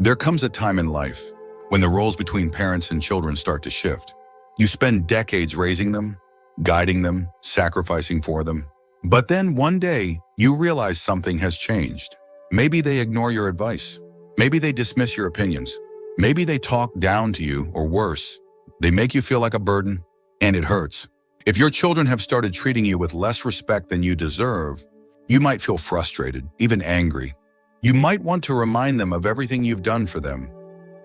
There comes a time in life when the roles between parents and children start to shift. You spend decades raising them, guiding them, sacrificing for them. But then one day, you realize something has changed. Maybe they ignore your advice. Maybe they dismiss your opinions. Maybe they talk down to you, or worse, they make you feel like a burden, and it hurts. If your children have started treating you with less respect than you deserve, you might feel frustrated, even angry. You might want to remind them of everything you've done for them,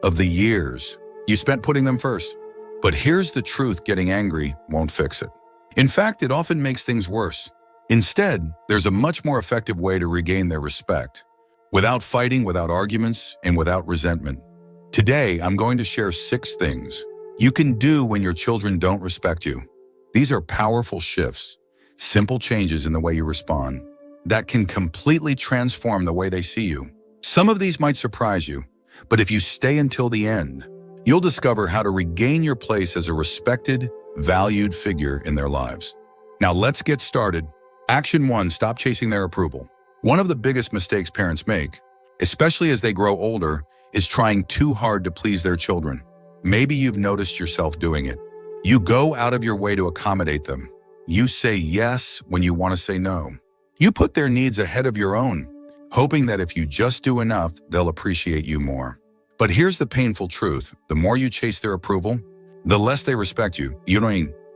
of the years you spent putting them first. But here's the truth: getting angry won't fix it. In fact, it often makes things worse. Instead, there's a much more effective way to regain their respect, without fighting, without arguments, and without resentment. Today, I'm going to share 6 things you can do when your children don't respect you. These are powerful shifts, simple changes in the way you respond, that can completely transform the way they see you. Some of these might surprise you, but if you stay until the end, you'll discover how to regain your place as a respected, valued figure in their lives. Now let's get started. Action 1, stop chasing their approval. One of the biggest mistakes parents make, especially as they grow older, is trying too hard to please their children. Maybe you've noticed yourself doing it. You go out of your way to accommodate them. You say yes when you want to say no. You put their needs ahead of your own, hoping that if you just do enough, they'll appreciate you more. But here's the painful truth: the more you chase their approval, the less they respect you.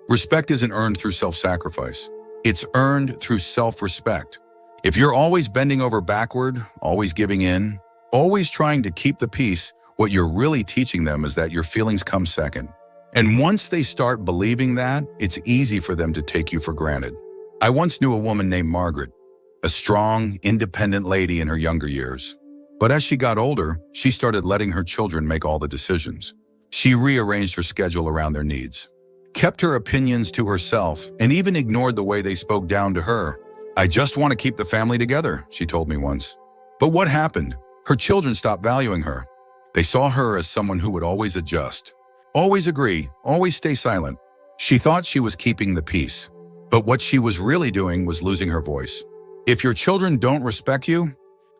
Respect isn't earned through self-sacrifice. It's earned through self-respect. If you're always bending over backward, always giving in, always trying to keep the peace, what you're really teaching them is that your feelings come second. And once they start believing that, it's easy for them to take you for granted. I once knew a woman named Margaret, a strong, independent lady in her younger years. But as she got older, she started letting her children make all the decisions. She rearranged her schedule around their needs, kept her opinions to herself, and even ignored the way they spoke down to her. "I just want to keep the family together," she told me once. But what happened? Her children stopped valuing her. They saw her as someone who would always adjust, always agree, always stay silent. She thought she was keeping the peace, but what she was really doing was losing her voice. If your children don't respect you,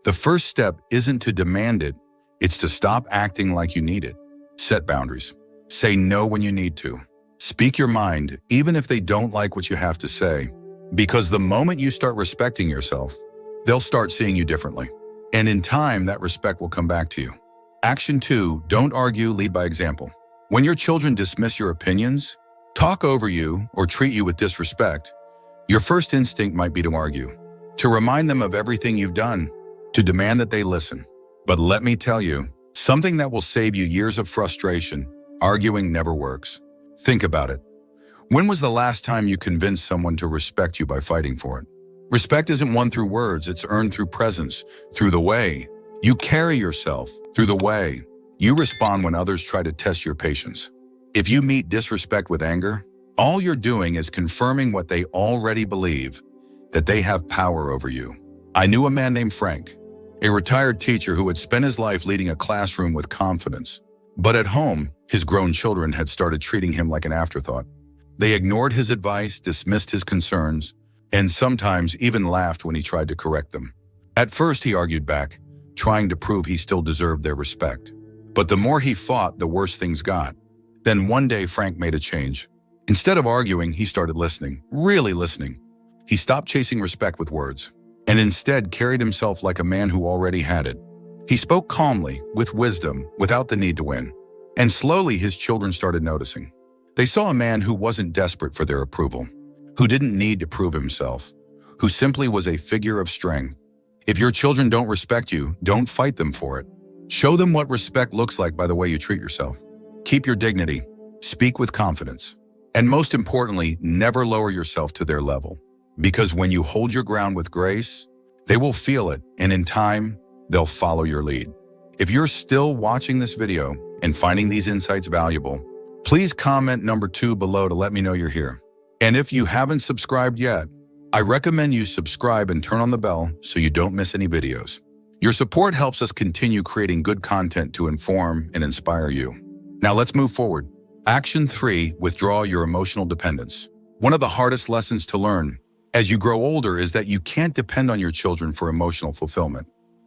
the first step isn't to demand it, it's to stop acting like you need it. Set boundaries. Say no when you need to. Speak your mind, even if they don't like what you have to say. Because the moment you start respecting yourself, they'll start seeing you differently. And in time, that respect will come back to you. Action 2, don't argue, lead by example. When your children dismiss your opinions, talk over you, or treat you with disrespect, your first instinct might be to argue, to remind them of everything you've done, to demand that they listen. But let me tell you, something that will save you years of frustration: arguing never works. Think about it. When was the last time you convinced someone to respect you by fighting for it? Respect isn't won through words, it's earned through presence, through the way you carry yourself, through the way you respond when others try to test your patience. If you meet disrespect with anger, all you're doing is confirming what they already believe, that they have power over you. I knew a man named Frank, a retired teacher who had spent his life leading a classroom with confidence. But at home, his grown children had started treating him like an afterthought. They ignored his advice, dismissed his concerns, and sometimes even laughed when he tried to correct them. At first, he argued back, trying to prove he still deserved their respect. But the more he fought, the worse things got. Then one day, Frank made a change. Instead of arguing, he started listening, really listening. He stopped chasing respect with words, and instead carried himself like a man who already had it. He spoke calmly, with wisdom, without the need to win. And slowly, his children started noticing. They saw a man who wasn't desperate for their approval, who didn't need to prove himself, who simply was a figure of strength. If your children don't respect you, don't fight them for it. Show them what respect looks like by the way you treat yourself. Keep your dignity, speak with confidence, and most importantly, never lower yourself to their level. Because when you hold your ground with grace, they will feel it, and in time, they'll follow your lead. If you're still watching this video and finding these insights valuable, please comment number 2 below to let me know you're here. And if you haven't subscribed yet, I recommend you subscribe and turn on the bell so you don't miss any videos. Your support helps us continue creating good content to inform and inspire you. Now let's move forward. Action 3, withdraw your emotional dependence. One of the hardest lessons to learn as you grow older is that you can't depend on your children for emotional fulfillment.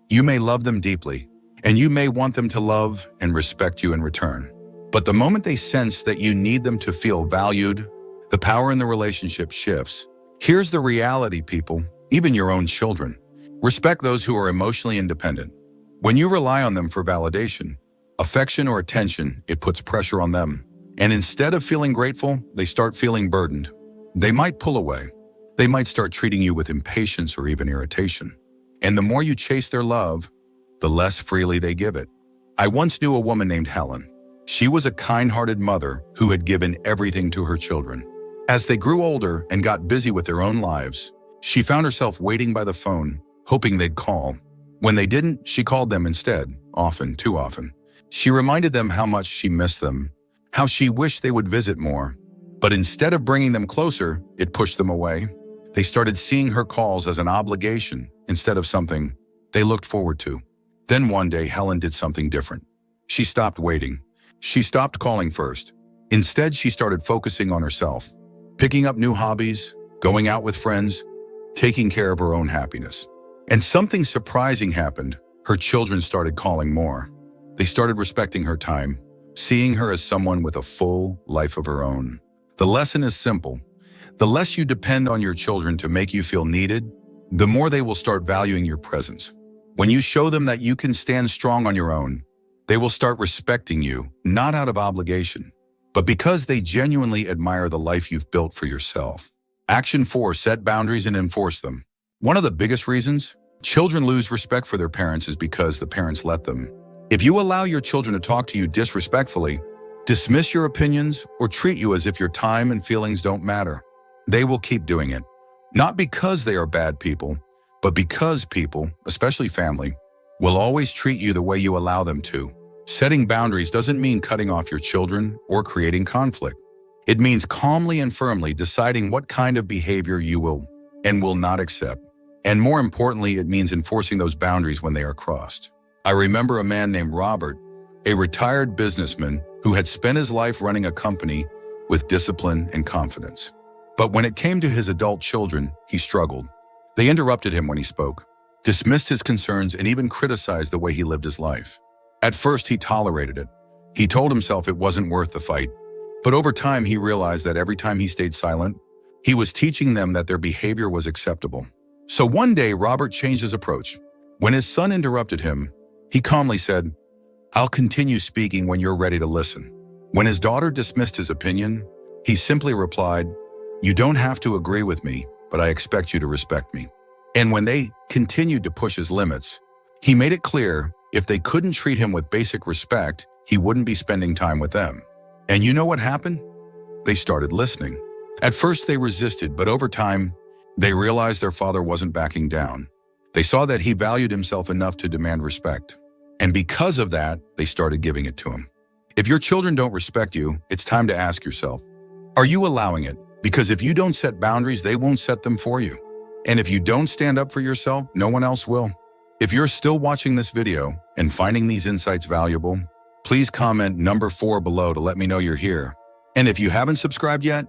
You may love them deeply, and you may want them to love and respect you in return. But the moment they sense that you need them to feel valued, the power in the relationship shifts. Here's the reality, people, even your own children. Respect those who are emotionally independent. When you rely on them for validation, affection, or attention, it puts pressure on them. And instead of feeling grateful, they start feeling burdened. They might pull away. They might start treating you with impatience or even irritation. And the more you chase their love, the less freely they give it. I once knew a woman named Helen. She was a kind-hearted mother who had given everything to her children. As they grew older and got busy with their own lives, she found herself waiting by the phone, hoping they'd call. When they didn't, she called them instead, often, too often. She reminded them how much she missed them, how she wished they would visit more. But instead of bringing them closer, it pushed them away. They started seeing her calls as an obligation instead of something they looked forward to. Then one day, Helen did something different. She stopped waiting. She stopped calling first. Instead, she started focusing on herself, picking up new hobbies, going out with friends, taking care of her own happiness. And something surprising happened. Her children started calling more. They started respecting her time, seeing her as someone with a full life of her own. The lesson is simple. The less you depend on your children to make you feel needed, the more they will start valuing your presence. When you show them that you can stand strong on your own, they will start respecting you, not out of obligation, but because they genuinely admire the life you've built for yourself. Action 4, set boundaries and enforce them. One of the biggest reasons children lose respect for their parents is because the parents let them. If you allow your children to talk to you disrespectfully, dismiss your opinions, or treat you as if your time and feelings don't matter, they will keep doing it. Not because they are bad people, but because people, especially family, will always treat you the way you allow them to. Setting boundaries doesn't mean cutting off your children or creating conflict. It means calmly and firmly deciding what kind of behavior you will and will not accept. And more importantly, it means enforcing those boundaries when they are crossed. I remember a man named Robert, a retired businessman who had spent his life running a company with discipline and confidence. But when it came to his adult children, he struggled. They interrupted him when he spoke, dismissed his concerns, and even criticized the way he lived his life. At first, he tolerated it. He told himself it wasn't worth the fight. But over time, he realized that every time he stayed silent, he was teaching them that their behavior was acceptable. So one day, Robert changed his approach. When his son interrupted him, he calmly said, "I'll continue speaking when you're ready to listen." When his daughter dismissed his opinion, he simply replied, "You don't have to agree with me, but I expect you to respect me." And when they continued to push his limits, he made it clear if they couldn't treat him with basic respect, he wouldn't be spending time with them. And you know what happened? They started listening. At first they resisted, but over time, they realized their father wasn't backing down. They saw that he valued himself enough to demand respect. And because of that, they started giving it to him. If your children don't respect you, it's time to ask yourself, are you allowing it? Because if you don't set boundaries, they won't set them for you. And if you don't stand up for yourself, no one else will. If you're still watching this video and finding these insights valuable, please comment number 4 below to let me know you're here. And if you haven't subscribed yet,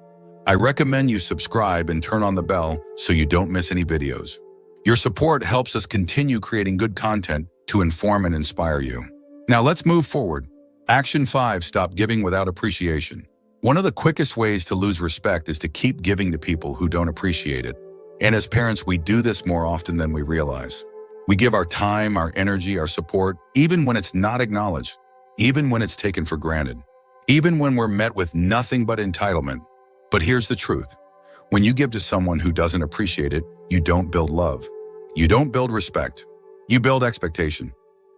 I recommend you subscribe and turn on the bell so you don't miss any videos. Your support helps us continue creating good content to inform and inspire you. Now let's move forward. Action 5, stop giving without appreciation. One of the quickest ways to lose respect is to keep giving to people who don't appreciate it. And as parents, we do this more often than we realize. We give our time, our energy, our support, even when it's not acknowledged, even when it's taken for granted, even when we're met with nothing but entitlement. But here's the truth. When you give to someone who doesn't appreciate it, you don't build love. You don't build respect. You build expectation.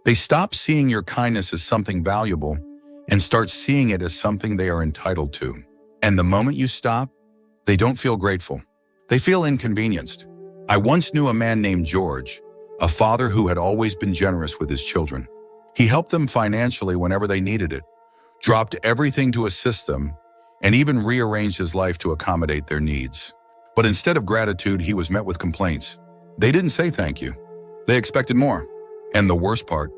They stop seeing your kindness as something valuable and start seeing it as something they are entitled to. And the moment you stop, they don't feel grateful. They feel inconvenienced. I once knew a man named George, a father who had always been generous with his children. He helped them financially whenever they needed it, dropped everything to assist them, and even rearranged his life to accommodate their needs. But instead of gratitude, he was met with complaints. They didn't say thank you. They expected more. And the worst part,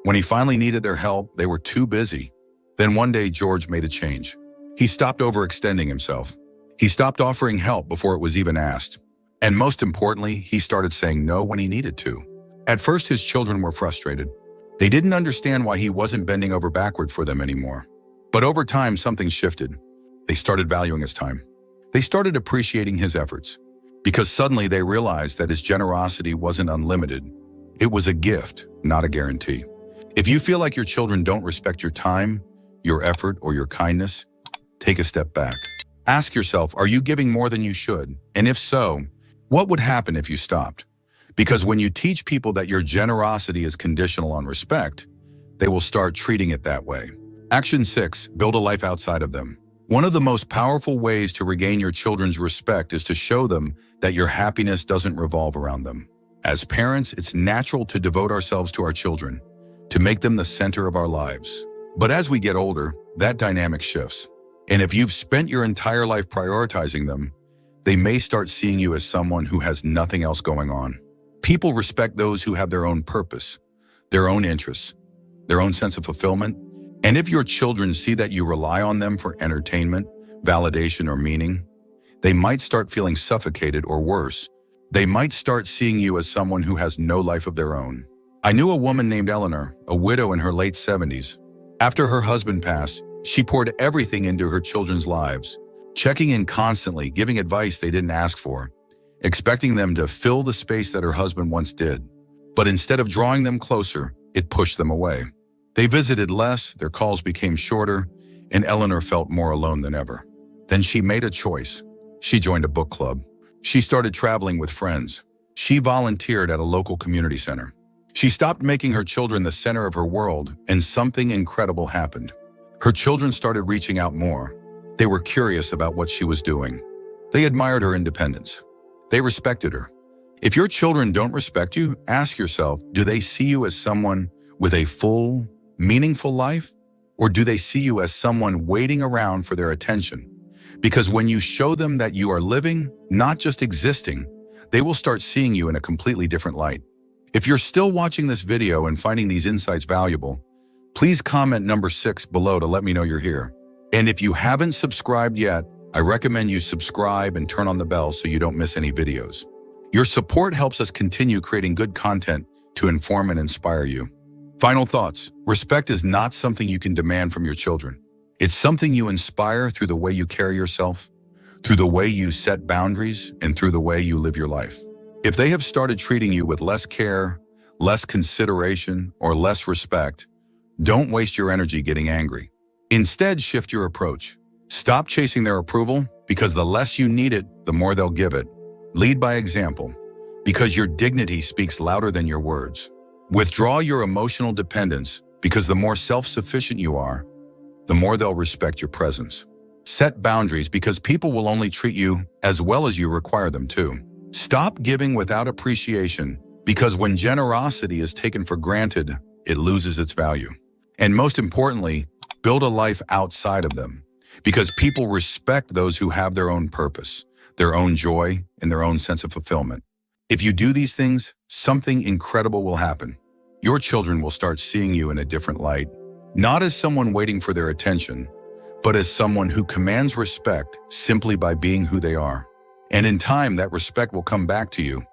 when he finally needed their help, they were too busy. Then one day, George made a change. He stopped overextending himself. He stopped offering help before it was even asked. And most importantly, he started saying no when he needed to. At first, his children were frustrated. They didn't understand why he wasn't bending over backward for them anymore. But over time, something shifted. They started valuing his time. They started appreciating his efforts, because suddenly they realized that his generosity wasn't unlimited. It was a gift, not a guarantee. If you feel like your children don't respect your time, your effort, or your kindness, take a step back. Ask yourself, are you giving more than you should? And if so, what would happen if you stopped? Because when you teach people that your generosity is conditional on respect, they will start treating it that way. Action 6, build a life outside of them. One of the most powerful ways to regain your children's respect is to show them that your happiness doesn't revolve around them. As parents, it's natural to devote ourselves to our children, to make them the center of our lives. But as we get older, that dynamic shifts. And if you've spent your entire life prioritizing them, they may start seeing you as someone who has nothing else going on. People respect those who have their own purpose, their own interests, their own sense of fulfillment. And if your children see that you rely on them for entertainment, validation, or meaning, they might start feeling suffocated, or worse, they might start seeing you as someone who has no life of their own. I knew a woman named Eleanor, a widow in her late 70s. After her husband passed, she poured everything into her children's lives, checking in constantly, giving advice they didn't ask for, expecting them to fill the space that her husband once did. But instead of drawing them closer, it pushed them away. They visited less, their calls became shorter, and Eleanor felt more alone than ever. Then she made a choice. She joined a book club. She started traveling with friends. She volunteered at a local community center. She stopped making her children the center of her world, and something incredible happened. Her children started reaching out more. They were curious about what she was doing. They admired her independence. They respected her. If your children don't respect you, ask yourself, do they see you as someone with a full, meaningful life? Or do they see you as someone waiting around for their attention? Because when you show them that you are living, not just existing, they will start seeing you in a completely different light. If you're still watching this video and finding these insights valuable, please comment number 6 below to let me know you're here. And if you haven't subscribed yet, I recommend you subscribe and turn on the bell so you don't miss any videos. Your support helps us continue creating good content to inform and inspire you. Final thoughts. Respect is not something you can demand from your children. It's something you inspire through the way you carry yourself, through the way you set boundaries, and through the way you live your life. If they have started treating you with less care, less consideration, or less respect, don't waste your energy getting angry. Instead, shift your approach. Stop chasing their approval, because the less you need it, the more they'll give it. Lead by example, because your dignity speaks louder than your words. Withdraw your emotional dependence, because the more self-sufficient you are, the more they'll respect your presence. Set boundaries, because people will only treat you as well as you require them to. Stop giving without appreciation, because when generosity is taken for granted, it loses its value. And most importantly, build a life outside of them, because people respect those who have their own purpose, their own joy, and their own sense of fulfillment. If you do these things, something incredible will happen. Your children will start seeing you in a different light, not as someone waiting for their attention, but as someone who commands respect simply by being who they are. And in time, that respect will come back to you,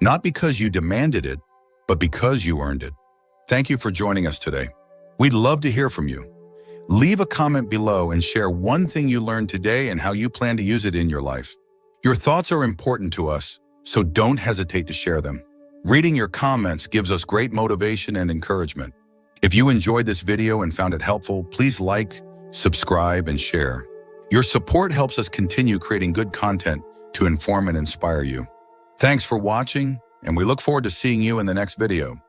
not because you demanded it, but because you earned it. Thank you for joining us today. We'd love to hear from you. Leave a comment below and share one thing you learned today and how you plan to use it in your life. Your thoughts are important to us, so don't hesitate to share them. Reading your comments gives us great motivation and encouragement. If you enjoyed this video and found it helpful, please like, subscribe, and share. Your support helps us continue creating good content to inform and inspire you. Thanks for watching, and we look forward to seeing you in the next video.